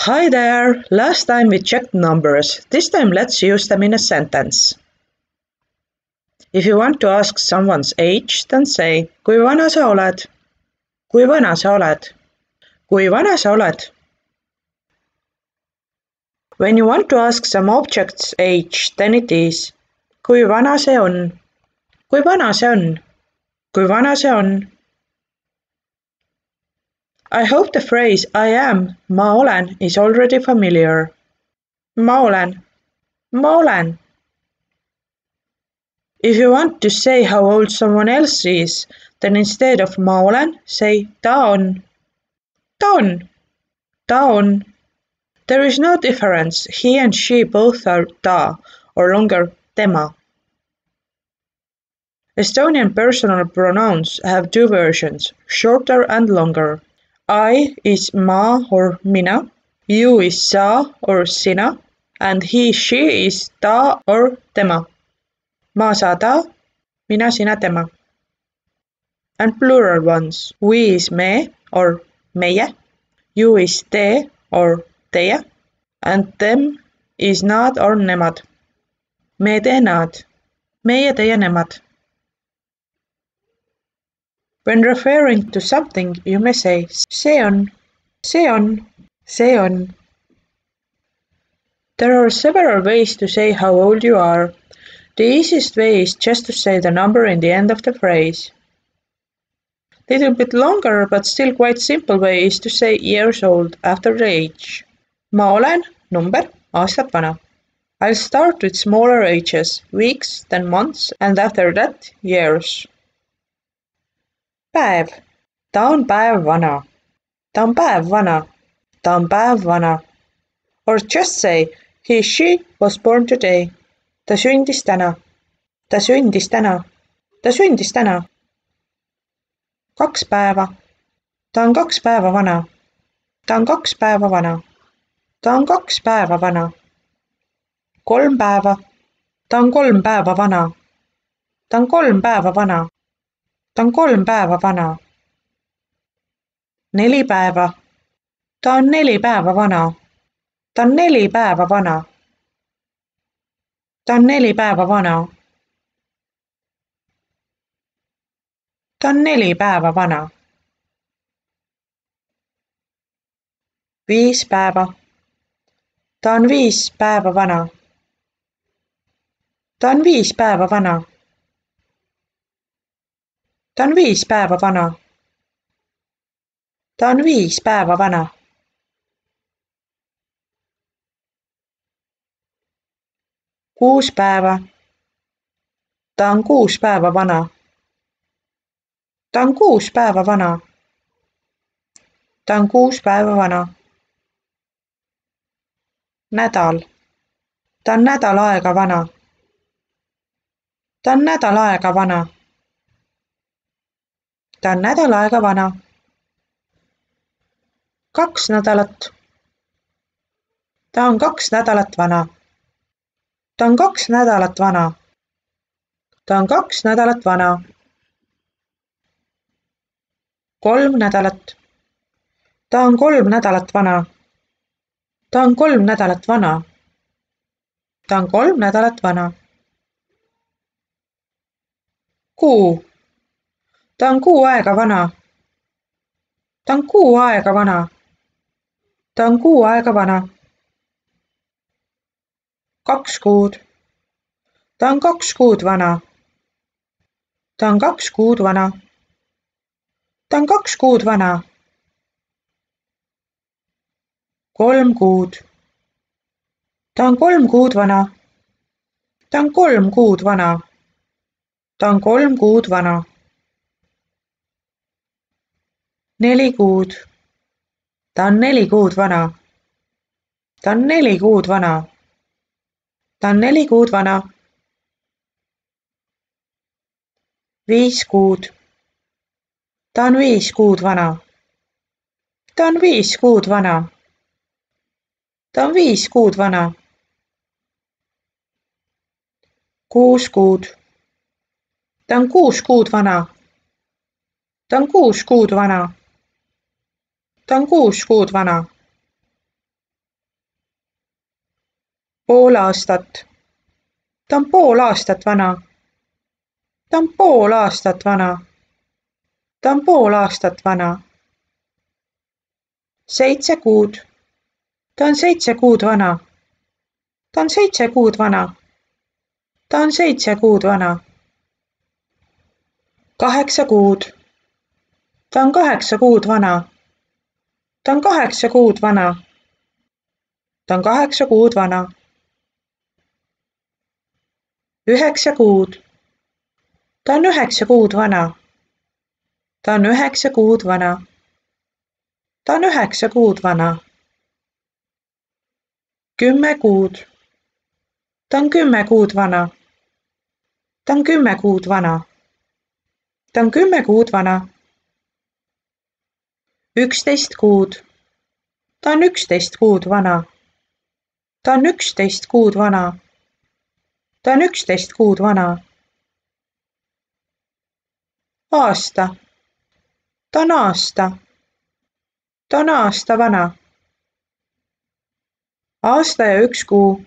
Hi there! Last time we checked numbers. This time let's use them in a sentence. If you want to ask someone's age, then say Kui vana sa oled? Kui vana sa oled? Kui vana sa oled? When you want to ask some object's age, then it is Kui vana see on? Kui vana see on? Kui vana see on? I hope the phrase I am, ma olen is already familiar. Ma olen. Ma olen. If you want to say how old someone else is, then instead of ma olen, say ta on. Ta on. Ta on. There is no difference. He and she both are ta, or longer tema. Estonian personal pronouns have two versions, shorter and longer. I is ma or mina, you is sa or sina, and he, she is ta or tema. Ma sa ta, mina sina tema. And plural ones, we is me or meie, you is te or teie, and them is nad or nemad. Me te nad, meie teie nemad. When referring to something, you may say see on, see on, see on. There are several ways to say how old you are. The easiest way is just to say the number in the end of the phrase. Little bit longer but still quite simple way is to say years old after the age. Ma olen, number, aastat vana. I'll start with smaller ages, weeks, then months, and after that, years. Päev. Ta on päev vana. Ta on päev vana. Ta on päev vana. Or just say, she was born today. Ta sündis täna. Ta sündis täna. Ta sündis täna. 2 päeva. Ta on 2 päeva vana. Ta on 2 päeva vana. Ta on 2 päeva vana. 3 päeva. Ta on 3 päeva vana. Ta on 3 päeva vana. Ta on 3 päeva vana. 4 päeva. Ta on 4 päeva vana. Ta on 4 päeva vana. Ta on 4 päeva vana. Ta on 4 päeva vana. 5 päeva. Ta on 5 päeva vana. Ta on 5 päeva vana. Ta on 5 päeva vana. Ta on 5 päeva vana. 6 päeva. Ta on 6 päeva vana. Ta on 6 päeva vana. Ta on 6 päeva vana. Nädal. Ta on nädal aega vana. Ta on nädal aega vana. Ta on nädal aega vana. 2 nädalat. Ta on 2 nädalat vana. Ta on 2 nädalat vana. Ta on 2 nädalat vana. 3 nädalat. Ta on 3 nädalat vana. Ta on 3 nädalat vana. Ta on 3 nädalat vana. Kuu. Ta on kuu aega vana. Ta on kuu aega vana. Ta on kuu aega vana. 2 kuud. Ta on 2 kuud vana. Ta on 2 kuud vana. Ta on 2 kuud vana. 3 kuud. Ta on 3 kuud vana. Ta on 3 kuud vana. Ta on 3 kuud vana. 4 kuud. Ta on 4 kuud vana. Ta on 4 kuud vana. Ta on 4 kuud vana. 5 kuud. Ta on 5 kuud vana. Ta on 5 kuud vana. Ta on 5 kuud vana. 6 kuud. Ta on 6 kuud vana. Ta on 6 kuud vana. Ta on 6 kuud vana. pool aastat. Ta on pool aastat vana. Ta on pool aastat vana. Ta on pool aastat vana. 7 kuud. Ta on 7 kuud vana. Ta on 7 kuud vana. Ta on 7 kuud vana. 8 kuud. Ta on 8 kuud vana. Ta on 8 kuud vana. Ta on 8 kuud vana. 9 kuud. Ta on 9 kuud vana. Ta on 9 kuud vana. Ta on 9 kuud vana. 10 kuud. Ta on 10 kuud vana. Ta on 10 kuud vana. Ta on 10 kuud vana. 11 kuud. Ta on 11 kuud vana. Ta on 11 kuud vana. Ta on 11 kuud vana. Aasta. Ta on aasta. Ta on aasta vana. Aasta ja 1 kuu.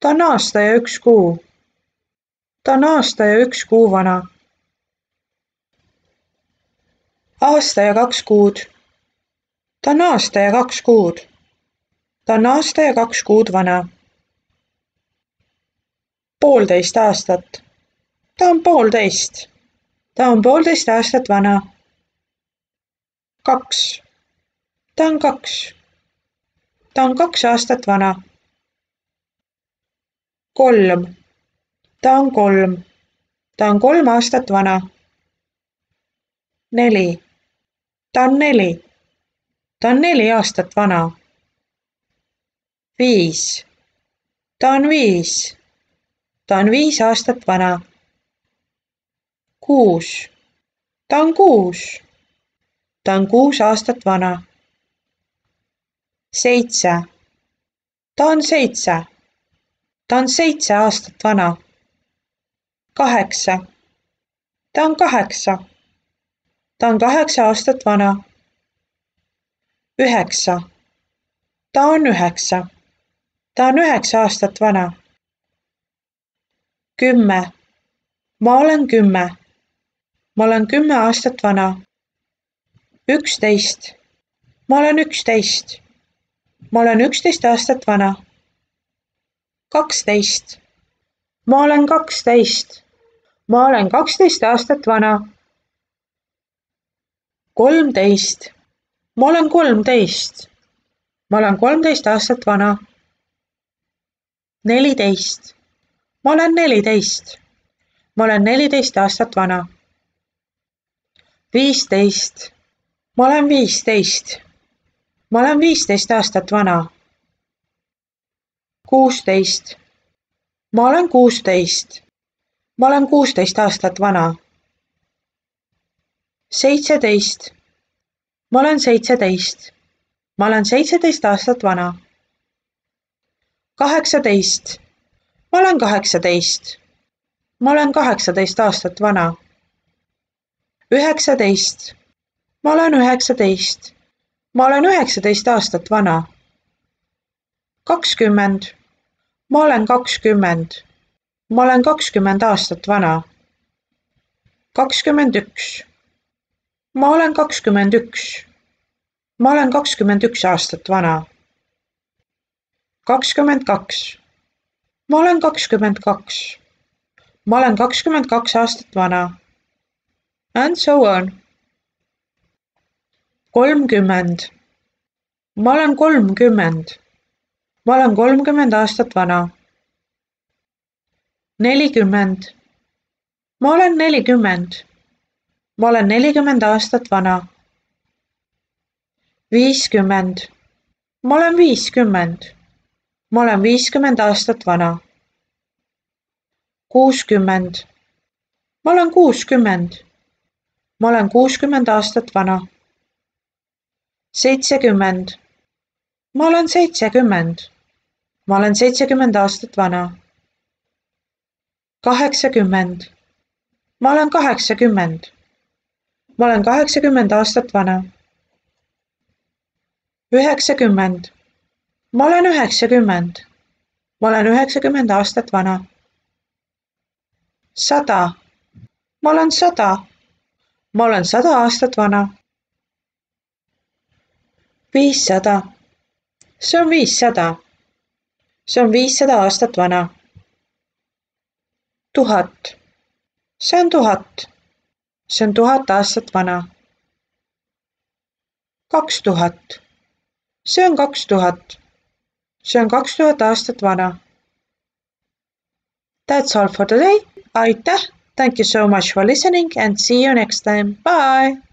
Ta on aasta ja 1 kuu. Ta on aasta ja 1 kuu vana. Aasta ja 2 kuud. Ta on aasta ja 2 kuud. Ta on aasta ja 2 kuud vana. 1,5 aastat. Ta on 1,5. Ta on 1,5 aastat vana. 2. Ta on 2. Ta on 2 aastat vana. 3. Ta on 3. Ta on 3 aastat vana. 4. Ta on 4. Ta on 4 aastat vana. 5. Ta on 5. Ta on 5 aastat vana. 6. Ta on 6. Ta on 6 aastat vana. 7. Ta on 7. Ta on 7 aastat vana. 8. Ta on 8. Ta on 8 aastat vana. 9. Ta on 9. Ta on 9 aastat vana. 10. Ma olen 10. Ma olen 10 aastat vana. 11. Ma olen 11. Ma olen 11 aastat vana. 12. Ma olen 12. Ma olen 12 aastat vana. 13. Ma olen 13. Ma olen 13 aastat vana. 14. Ma olen 14. Ma olen 14 aastat vana. 15. Ma olen 15. Ma olen 15 aastat vana. 16. Ma olen 16. Ma olen 16 aastat vana. 17. Ma olen 17. Ma olen 17 aastat vana. 18. Ma olen 18. Ma olen 18 aastat vana. 19. Ma olen 19. Ma olen 19 aastat vana. 20. Ma olen 20. Ma olen 20 aastat vana. 21. Ma olen 21. Ma olen 21 aastat vana. 22. Ma olen 22. Ma olen 22 aastat vana. And so on. 30. Ma olen 30. Ma olen 30 aastat vana. 40. Ma olen 40. Ma olen 40 aastat vana. 50. Ma olen 50. Ma olen 50 aastat vana. 60. Ma olen 60. Ma olen 60 aastat vana. 70. Ma olen 70. Ma olen 70 aastat vana. 80. Ma olen 80. Ma olen 80 aastat vana. 90. Ma olen 90. Ma olen 90 aastat vana. 100. Ma olen 100. Ma olen 100 aastat vana. 500. See on 500. See on 500 aastat vana. 1000. See on 1000. See on 1000 aastat vana. 2000. See on 2000. See on 2000 aastat vana. That's all for today. Aitäh! Thank you so much for listening and see you next time. Bye!